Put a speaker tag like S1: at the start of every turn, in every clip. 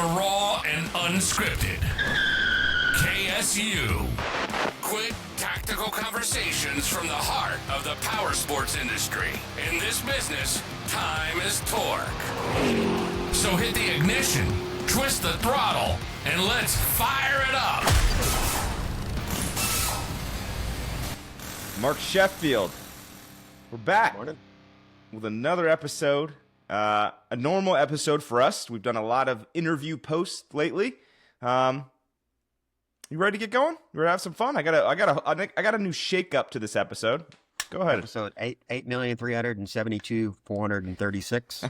S1: raw and unscripted. KSU. Quick, tactical conversations from the heart of the power sports industry. In this business, time is torque. So hit the ignition, twist the throttle, and let's fire it up.
S2: Mark Sheffield. We're back
S3: Morning.
S2: with another episode. A normal episode for us. We've done a lot of interview posts lately. You ready to get going? You ready to have some fun? I got a new shake up to this episode. Go ahead.
S3: Episode 8,372,436.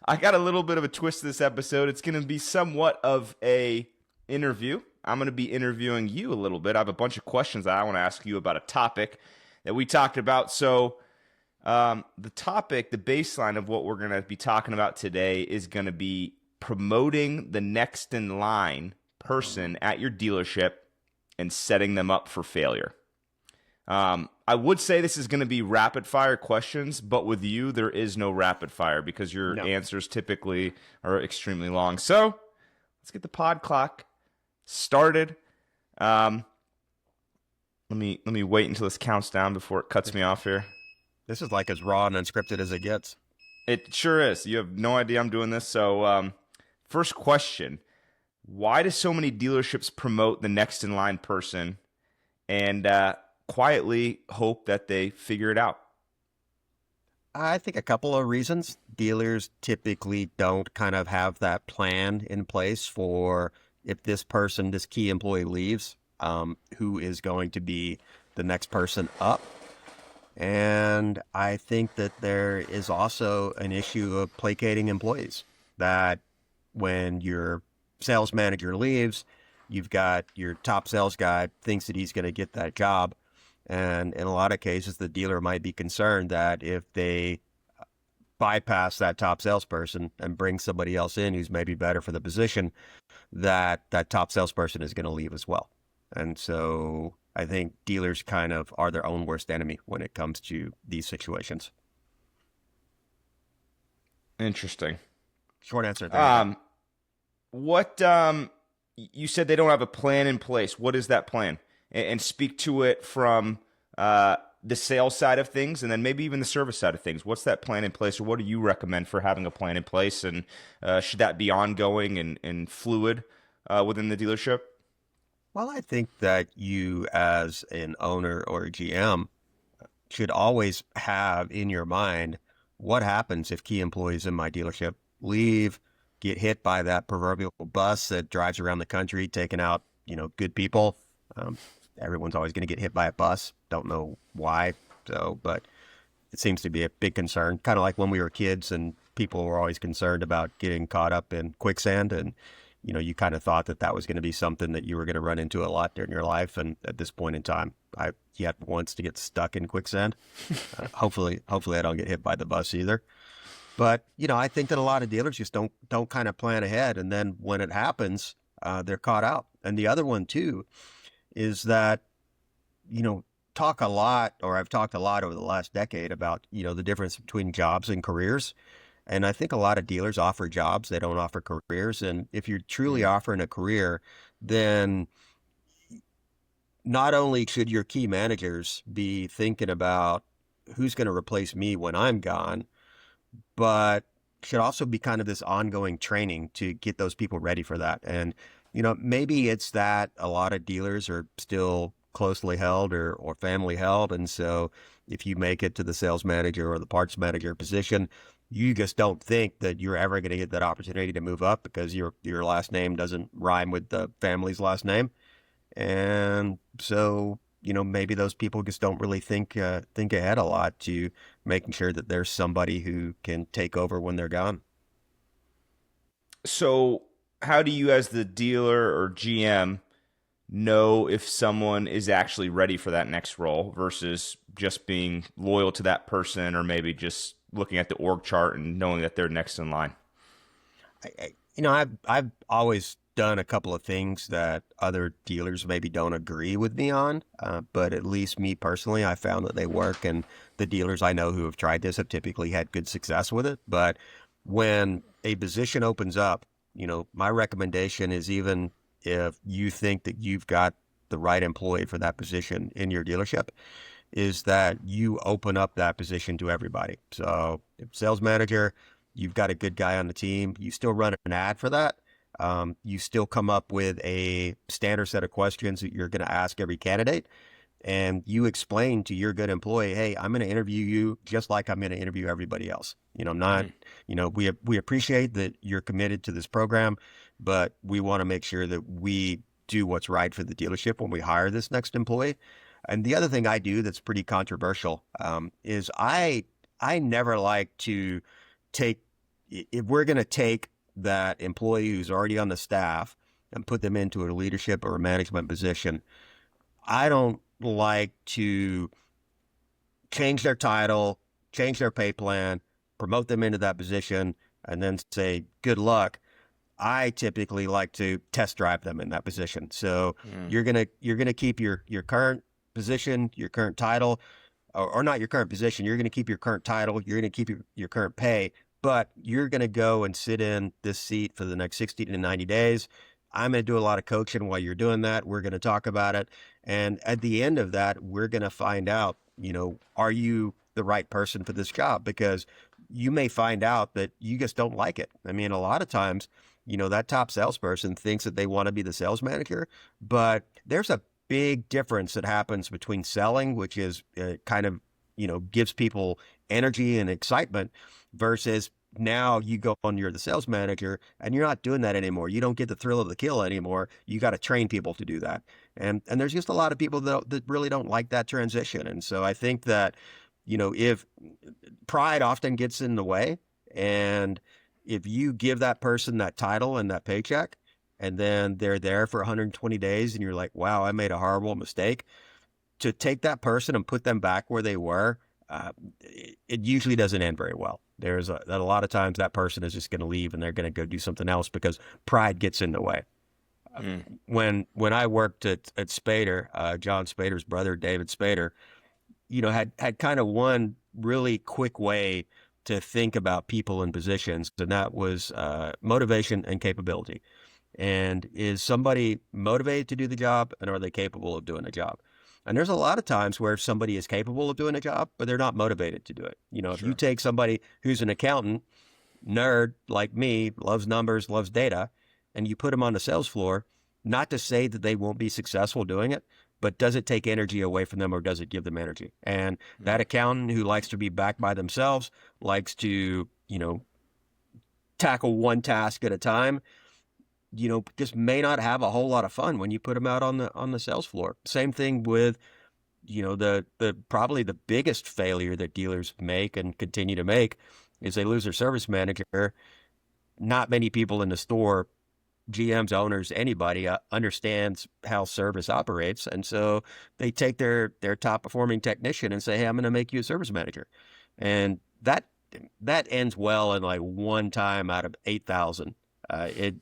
S2: I got a little bit of a twist to this episode. It's going to be somewhat of a interview. I'm going to be interviewing you a little bit. I have a bunch of questions that I want to ask you about a topic that we talked about. So the topic, the baseline of what we're going to be talking about today is going to be promoting the next in line person at your dealership and setting them up for failure. I would say this is going to be rapid fire questions, but with you, there is no rapid fire because your answers typically are extremely long. So let's get the pod clock started. Let me wait until this counts down before it cuts me off here.
S3: This is like as raw and unscripted as it gets.
S2: It sure is. You have no idea I'm doing this. So first question. Why do so many dealerships promote the next in line person and quietly hope that they figure it out?
S3: I think a couple of reasons. Dealers typically don't kind of have that plan in place for if this key employee leaves, who is going to be the next person up. And I think that there is also an issue of placating employees, that when your sales manager leaves, you've got your top sales guy thinks that he's going to get that job. And in a lot of cases, the dealer might be concerned that if they bypass that top salesperson and bring somebody else in who's maybe better for the position, that top salesperson is going to leave as well. And so I think dealers kind of are their own worst enemy when it comes to these situations.
S2: Interesting.
S3: Short answer.
S2: What you said they don't have a plan in place. What is that plan? And speak to it from the sales side of things and then maybe even the service side of things. What's that plan in place, or what do you recommend for having a plan in place? And should that be ongoing and fluid within the dealership?
S3: Well, I think that you as an owner or a GM should always have in your mind what happens if key employees in my dealership leave, get hit by that proverbial bus that drives around the country taking out, good people. Everyone's always going to get hit by a bus. Don't know why. But it seems to be a big concern, kind of like when we were kids and people were always concerned about getting caught up in quicksand. And, you kind of thought that was going to be something that you were going to run into a lot during your life. And at this point in time, I've yet once to get stuck in quicksand. Hopefully I don't get hit by the bus either. But, I think that a lot of dealers just don't kind of plan ahead. And then when it happens, they're caught out. And the other one too is that, I've talked a lot over the last decade about, the difference between jobs and careers. And I think a lot of dealers offer jobs. They don't offer careers. And if you're truly offering a career, then not only should your key managers be thinking about who's going to replace me when I'm gone, but should also be kind of this ongoing training to get those people ready for that. And, maybe it's that a lot of dealers are still closely held or family held. And so if you make it to the sales manager or the parts manager position, you just don't think that you're ever going to get that opportunity to move up because your last name doesn't rhyme with the family's last name. And so, maybe those people just don't really think ahead a lot to making sure that there's somebody who can take over when they're gone.
S2: So how do you as the dealer or GM know if someone is actually ready for that next role versus just being loyal to that person or maybe just looking at the org chart and knowing that they're next in line?
S3: I've always done a couple of things that other dealers maybe don't agree with me on, but at least me personally, I found that they work, and the dealers I know who have tried this have typically had good success with it. But when a position opens up my recommendation is, even if you think that you've got the right employee for that position in your dealership, is that you open up that position to everybody. So if sales manager, you've got a good guy on the team, you still run an ad for that. You still come up with a standard set of questions that you're going to ask every candidate. And you explain to your good employee, hey, I'm going to interview you just like I'm going to interview everybody else. I'm not, we appreciate that you're committed to this program, but we want to make sure that we do what's right for the dealership when we hire this next employee. And the other thing I do that's pretty controversial is I never like to take, if we're going to take that employee who's already on the staff and put them into a leadership or a management position, I don't like to change their title, change their pay plan, promote them into that position, and then say, good luck. I typically like to test drive them in that position. So you're gonna keep your current position, your current title, or not your current position. You're gonna keep your current title. You're gonna keep your current pay, but you're gonna go and sit in this seat for the next 60 to 90 days. I'm going to do a lot of coaching while you're doing that. We're going to talk about it. And at the end of that, we're going to find out, are you the right person for this job? Because you may find out that you just don't like it. I mean, a lot of times, that top salesperson thinks that they want to be the sales manager, but there's a big difference that happens between selling, which is kind of, gives people energy and excitement, versus now you go on, you're the sales manager, and you're not doing that anymore. You don't get the thrill of the kill anymore. You got to train people to do that. And there's just a lot of people that really don't like that transition. And so I think that, if pride often gets in the way, and if you give that person that title and that paycheck, and then they're there for 120 days and you're like, wow, I made a horrible mistake, to take that person and put them back where they were, it usually doesn't end very well. There's a lot of times that person is just going to leave and they're going to go do something else because pride gets in the way. When I worked at Spader, John Spader's brother, David Spader, had kind of one really quick way to think about people in positions, and that was motivation and capability. And is somebody motivated to do the job, and are they capable of doing the job? And there's a lot of times where somebody is capable of doing a job, but they're not motivated to do it. If you take somebody who's an accountant, nerd like me, loves numbers, loves data, and you put them on the sales floor, not to say that they won't be successful doing it, but does it take energy away from them, or does it give them energy? And that accountant who likes to be back by themselves, likes to, tackle one task at a time, just may not have a whole lot of fun when you put them out on the sales floor. Same thing with, the probably the biggest failure that dealers make and continue to make is they lose their service manager. Not many people in the store, GMs, owners, anybody understands how service operates. And so they take their top performing technician and say, hey, I'm going to make you a service manager. And that ends well in like one time out of 8,000. The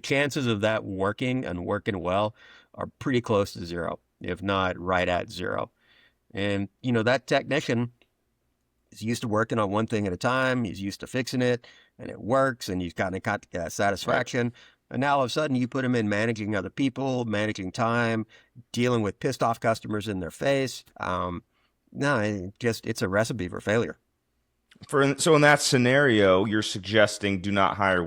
S3: chances of that working and working well are pretty close to zero, if not right at zero. And, that technician is used to working on one thing at a time. He's used to fixing it, and it works, and he's kind of got satisfaction. Right. And now all of a sudden you put him in managing other people, managing time, dealing with pissed off customers in their face. It's a recipe for failure.
S2: So in that scenario, you're suggesting do not hire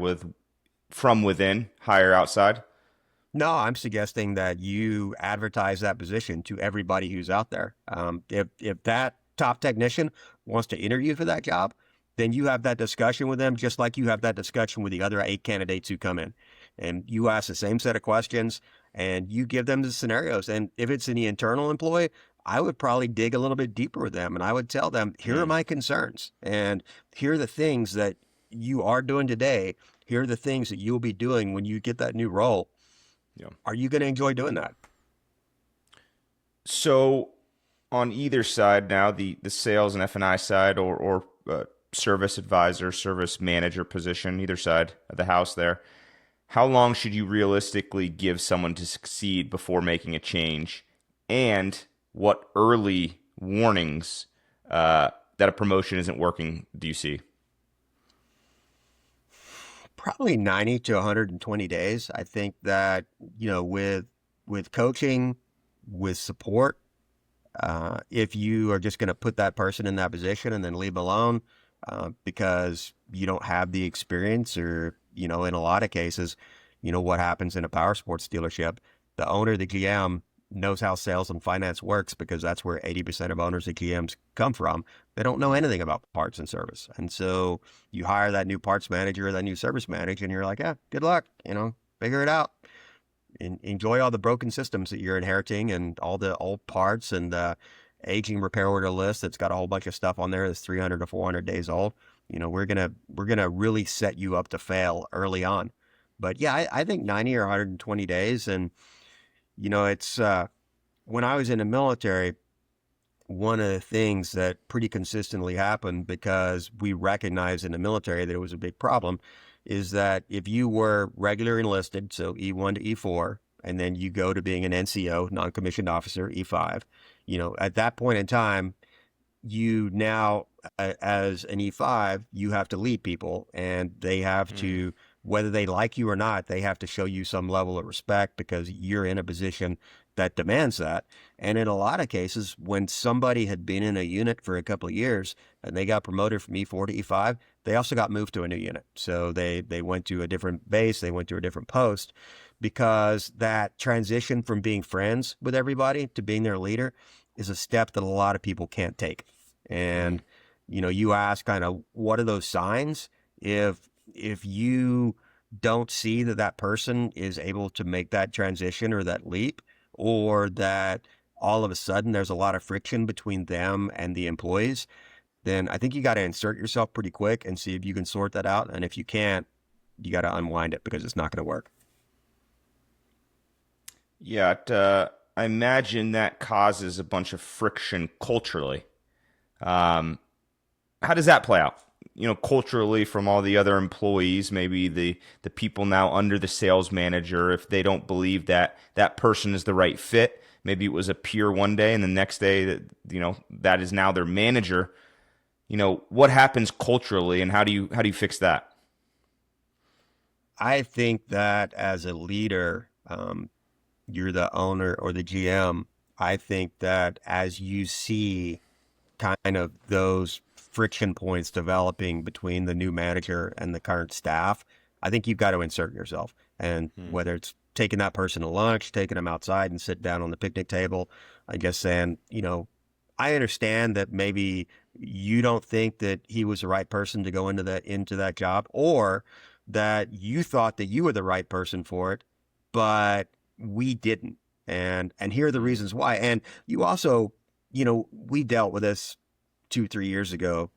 S2: from within, hire outside?
S3: No, I'm suggesting that you advertise that position to everybody who's out there. If that top technician wants to interview for that job, then you have that discussion with them, just like you have that discussion with the other 8 candidates who come in. And you ask the same set of questions, and you give them the scenarios. And if it's an internal employee, I would probably dig a little bit deeper with them, and I would tell them, here are my concerns, and here are the things that you are doing today. Here are the things that you'll be doing when you get that new role. Yeah. Are you going to enjoy doing that?
S2: So on either side now, the sales and F&I side, or service advisor, service manager position, either side of the house there, how long should you realistically give someone to succeed before making a change? And what early warnings that a promotion isn't working do you see?
S3: Probably 90 to 120 days. I think that, with coaching, with support, if you are just going to put that person in that position and then leave them alone because you don't have the experience, or, in a lot of cases, what happens in a power sports dealership, the owner, the GM, knows how sales and finance works because that's where 80% of owners and GMs come from. They don't know anything about parts and service. And so you hire that new parts manager or that new service manager, and you're like, yeah, good luck, figure it out. Enjoy all the broken systems that you're inheriting and all the old parts and the aging repair order list that's got a whole bunch of stuff on there that's 300 to 400 days old. We're gonna really set you up to fail early on. But yeah, I think 90 or 120 days. And it's when I was in the military, one of the things that pretty consistently happened, because we recognized in the military that it was a big problem, is that if you were regular enlisted, so E1 to E4, and then you go to being an NCO, non-commissioned officer, E5, at that point in time, you now, as an E5, you have to lead people, and they have to, whether they like you or not, they have to show you some level of respect because you're in a position that demands that. And in a lot of cases, when somebody had been in a unit for a couple of years and they got promoted from E4 to E5, they also got moved to a new unit. So they went to a different base, they went to a different post, because that transition from being friends with everybody to being their leader is a step that a lot of people can't take. And, you ask kind of, what are those signs? If you don't see that that person is able to make that transition or that leap, or that all of a sudden there's a lot of friction between them and the employees, then I think you got to insert yourself pretty quick and see if you can sort that out. And if you can't, you got to unwind it because it's not going to work.
S2: Yeah, I imagine that causes a bunch of friction culturally. How does that play out? Culturally, from all the other employees, maybe the people now under the sales manager, if they don't believe that that person is the right fit, maybe it was a peer one day, and the next day that is now their manager. What happens culturally, and how do you fix that?
S3: I think that as a leader, you're the owner or the GM. I think that as you see kind of those friction points developing between the new manager and the current staff, I think you've got to insert yourself. And whether it's taking that person to lunch, taking them outside and sit down on the picnic table, I guess saying, I understand that maybe you don't think that he was the right person to go into that job, or that you thought that you were the right person for it, but we didn't. And here are the reasons why. And you also, we dealt with this 2-3 years ago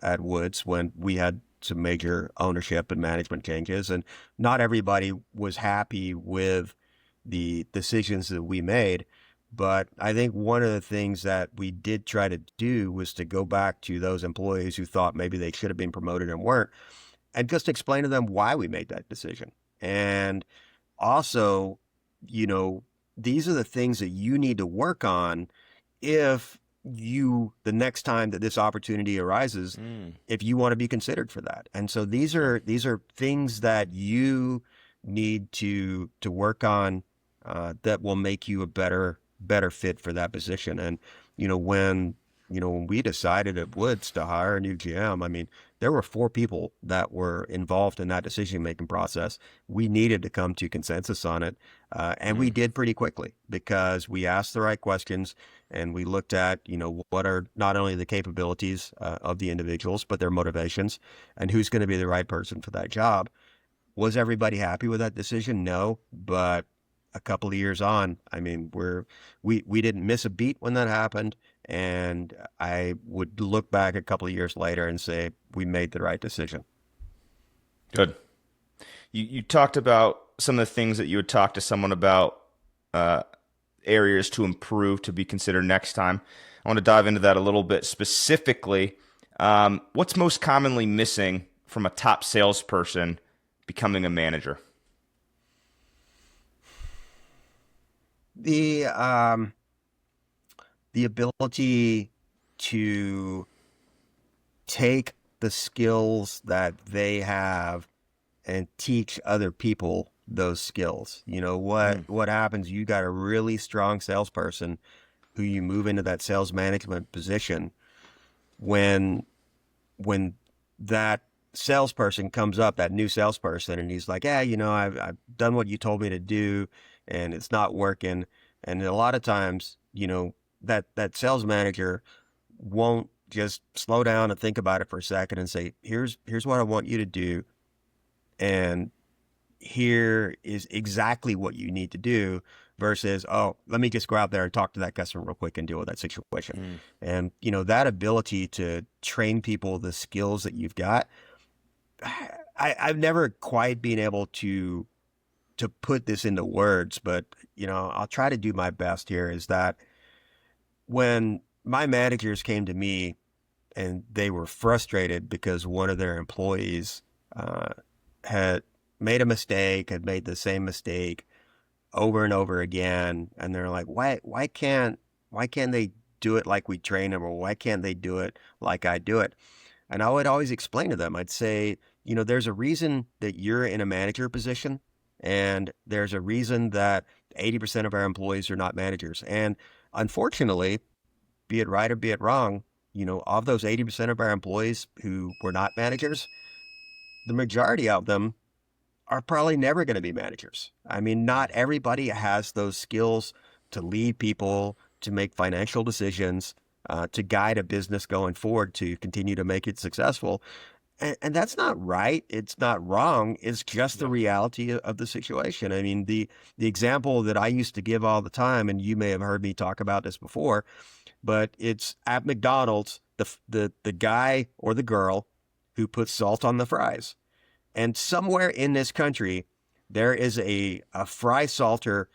S3: at Woods when we had some major ownership and management changes, and not everybody was happy with the decisions that we made. But I think one of the things that we did try to do was to go back to those employees who thought maybe they should have been promoted and weren't, and just explain to them why we made that decision. And also, these are the things that you need to work on if the next time that this opportunity arises, if you want to be considered for that. And so these are things that you need to work on that will make you a better fit for that position. And when we decided at Woods to hire a new GM, I mean, there were 4 people that were involved in that decision-making process. We needed to come to consensus on it. And we did pretty quickly because we asked the right questions, and we looked at, what are not only the capabilities of the individuals, but their motivations, and who's going to be the right person for that job. Was everybody happy with that decision? No, but a couple of years on, I mean, we didn't miss a beat when that happened. And I would look back a couple of years later and say, we made the right decision.
S2: Good. You talked about some of the things that you would talk to someone about, areas to improve, to be considered next time. I want to dive into that a little bit specifically. What's most commonly missing from a top salesperson becoming a manager?
S3: The ability to take the skills that they have and teach other people those skills. What happens? You got a really strong salesperson who you move into that sales management position when that salesperson comes up, that new salesperson, and he's like, yeah, I've done what you told me to do and it's not working. And a lot of times, that sales manager won't just slow down and think about it for a second and say, here's what I want you to do. And here is exactly what you need to do versus, oh, let me just go out there and talk to that customer real quick and deal with that situation. And, that ability to train people the skills that you've got, I've never quite been able to put this into words, but, I'll try to do my best here, is that when my managers came to me and they were frustrated because one of their employees had made a mistake, had made the same mistake over and over again, and they're like, why can't they do it like we train them, or why can't they do it like I do it? And I would always explain to them, I'd say, there's a reason that you're in a manager position, and there's a reason that 80% of our employees are not managers. And unfortunately, be it right or be it wrong, of those 80% of our employees who were not managers, the majority of them are probably never going to be managers. I mean, not everybody has those skills to lead people, to make financial decisions, to guide a business going forward, to continue to make it successful. And that's not right. It's not wrong. It's just the reality of the situation. I mean, the example that I used to give all the time, and you may have heard me talk about this before, but it's at McDonald's, the guy or the girl who puts salt on the fries. And somewhere in this country, there is a fry salter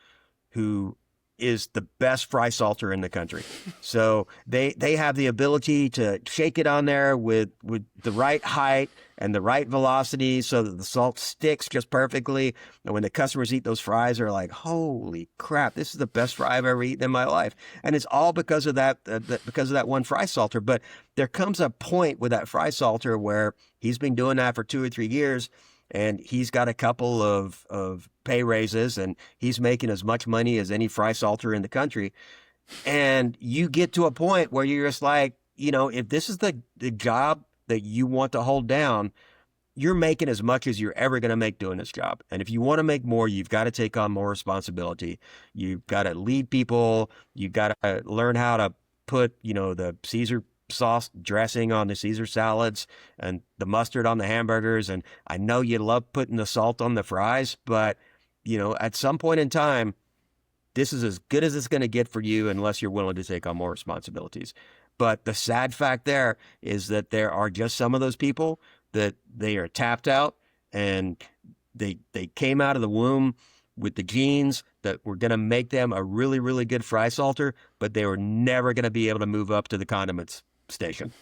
S3: who is the best fry salter in the country. So they have the ability to shake it on there with the right height and the right velocity so that the salt sticks just perfectly. And when the customers eat those fries, they're like, holy crap, this is the best fry I've ever eaten in my life. And it's all because of that one fry salter. But there comes a point with that fry salter where he's been doing that for 2 or 3 years, and he's got a couple of pay raises, and he's making as much money as any fry salter in the country. And you get to a point where you're just like, if this is the job that you want to hold down, you're making as much as you're ever going to make doing this job. And if you want to make more, you've got to take on more responsibility. You've got to lead people. You've got to learn how to put, the Caesar sauce dressing on the Caesar salads and the mustard on the hamburgers. And I know you love putting the salt on the fries, but at some point in time, this is as good as it's going to get for you unless you're willing to take on more responsibilities. But the sad fact there is that there are just some of those people that they are tapped out, and they came out of the womb with the genes that were going to make them a really, really good fry salter, but they were never going to be able to move up to the condiments station.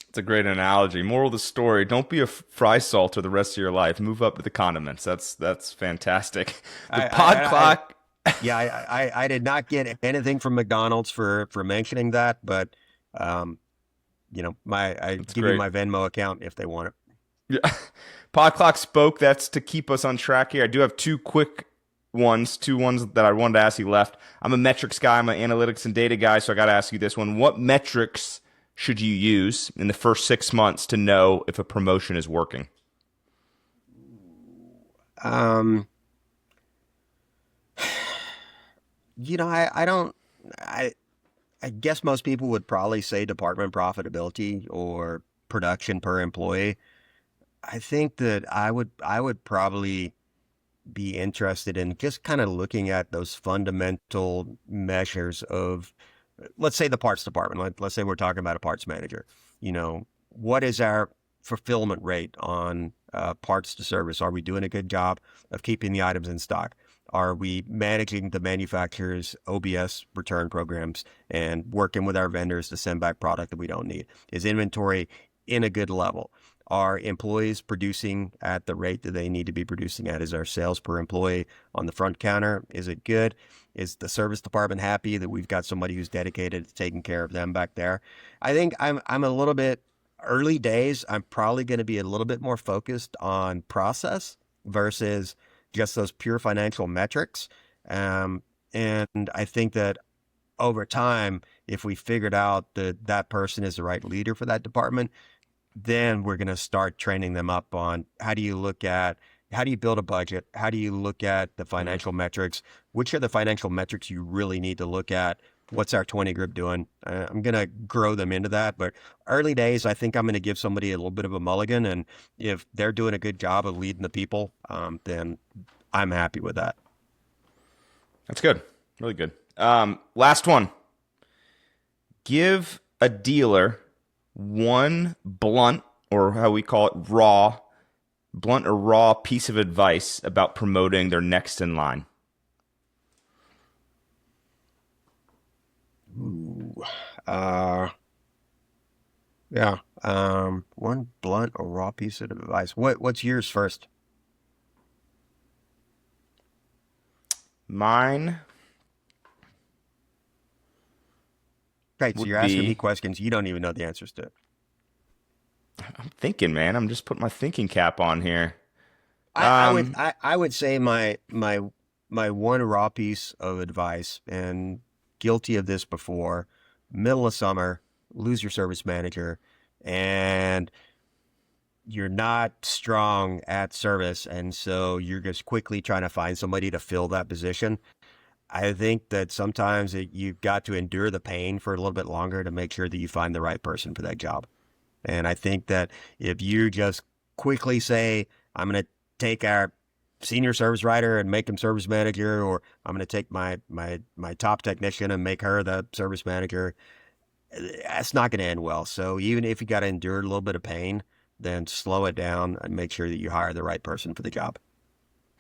S2: It's a great analogy. Moral of the story: don't be a fry salter the rest of your life. Move up to the condiments. That's fantastic. The pod clock.
S3: I did not get anything from McDonald's for mentioning that, but I give you my Venmo account if they want it.
S2: Yeah. Pod clock spoke. That's to keep us on track here. I do have two ones that I wanted to ask you left. I'm a metrics guy. I'm an analytics and data guy, so I got to ask you this one. What metrics should you use in the first 6 months to know if a promotion is working?
S3: I guess most people would probably say department profitability or production per employee. I think that I would probably be interested in just kind of looking at those fundamental measures of, let's say, the parts department. Let's say we're talking about a parts manager. What is our fulfillment rate on parts to service? Are we doing a good job of keeping the items in stock? Are we managing the manufacturer's OBS return programs and working with our vendors to send back product that we don't need? Is inventory in a good level? Are employees producing at the rate that they need to be producing at? Is our sales per employee on the front counter, is it good? Is the service department happy that we've got somebody who's dedicated to taking care of them back there? I think I'm a little bit early days, I'm probably going to be a little bit more focused on process versus just those pure financial metrics. And I think that over time, if we figured out that that person is the right leader for that department, then we're going to start training them up on how do you build a budget? How do you look at the financial metrics? Which are the financial metrics you really need to look at? What's our 20 group doing? I'm going to grow them into that. But early days, I think I'm going to give somebody a little bit of a mulligan. And if they're doing a good job of leading the people, then I'm happy with that.
S2: That's good. Really good. Last one. Give a dealer one blunt, or how we call it, blunt or raw piece of advice about promoting their next in line.
S3: Ooh, one blunt or raw piece of advice. What's yours first?
S2: Mine.
S3: Okay, so you're asking me questions you don't even know the answers to.
S2: I'm thinking, man. I'm just putting my thinking cap on here.
S3: I would say my one raw piece of advice, and guilty of this before, middle of summer, lose your service manager, and you're not strong at service, and so you're just quickly trying to find somebody to fill that position. I think that sometimes you've got to endure the pain for a little bit longer to make sure that you find the right person for that job. And I think that if you just quickly say, I'm going to take our senior service writer and make him service manager, or I'm going to take my top technician and make her the service manager, that's not going to end well. So even if you got to endure a little bit of pain, then slow it down and make sure that you hire the right person for the job.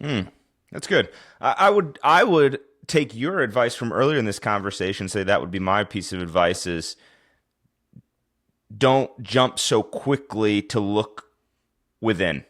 S2: That's good. I would take your advice from earlier in this conversation, say that would be my piece of advice is don't jump so quickly to look within.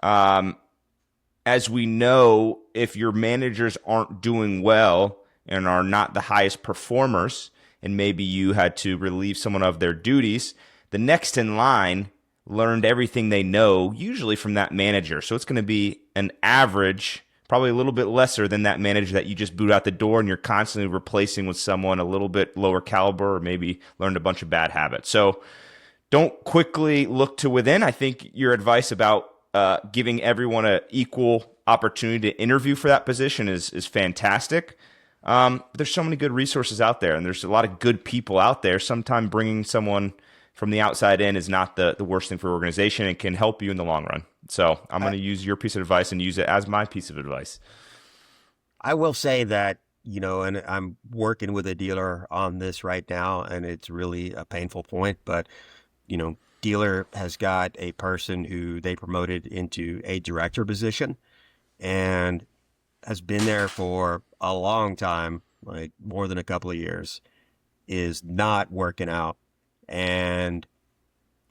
S2: As we know, if your managers aren't doing well and are not the highest performers, and maybe you had to relieve someone of their duties, the next in line learned everything they know, usually from that manager. So it's going to be an average, probably a little bit lesser than that manager that you just boot out the door and you're constantly replacing with someone a little bit lower caliber or maybe learned a bunch of bad habits. So don't quickly look to within. I think your advice about giving everyone an equal opportunity to interview for that position is fantastic. There's so many good resources out there, and there's a lot of good people out there. Sometimes bringing someone from the outside in is not the worst thing for your organization and can help you in the long run. So I'm going to use your piece of advice and use it as my piece of advice.
S3: I will say that, and I'm working with a dealer on this right now, and it's really a painful point, but, dealer has got a person who they promoted into a director position and has been there for a long time, like more than a couple of years, is not working out. And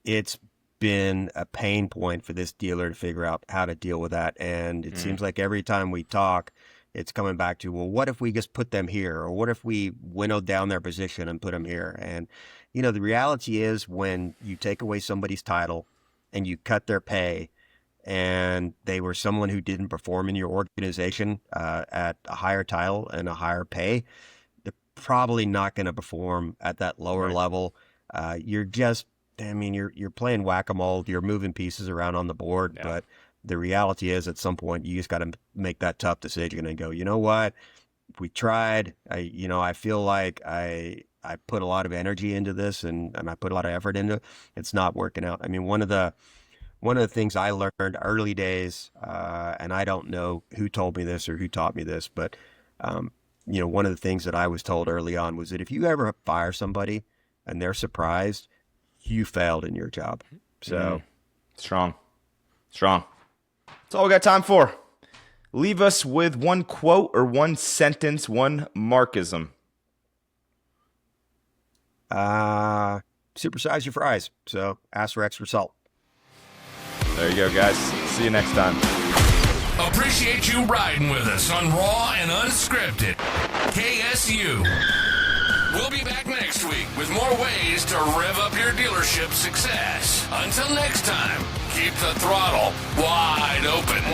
S3: it's been a pain point for this dealer to figure out how to deal with that. And it seems like every time we talk, it's coming back to, well, what if we just put them here? Or what if we winnowed down their position and put them here? And, the reality is when you take away somebody's title and you cut their pay and they were someone who didn't perform in your organization at a higher title and a higher pay, they're probably not going to perform at that lower level. You're playing whack-a-mole. You're moving pieces around on the board, but the reality is at some point you just got to make that tough decision and go, you know what? We tried. I feel like I put a lot of energy into this and I put a lot of effort into it. It's not working out. I mean, one of the things I learned early days, and I don't know who told me this or who taught me this, but one of the things that I was told early on was that if you ever fire somebody and they're surprised, you failed in your job. So
S2: strong. That's all we got time for. Leave us with one quote or one sentence, one markism.
S3: Supersize your fries. So ask for extra salt.
S2: There you go, guys. See you next time.
S1: Appreciate you riding with us on Raw and Unscripted. KSU. We'll We'll be back next week with more ways to rev up your dealership success. Until next time, keep the throttle wide open.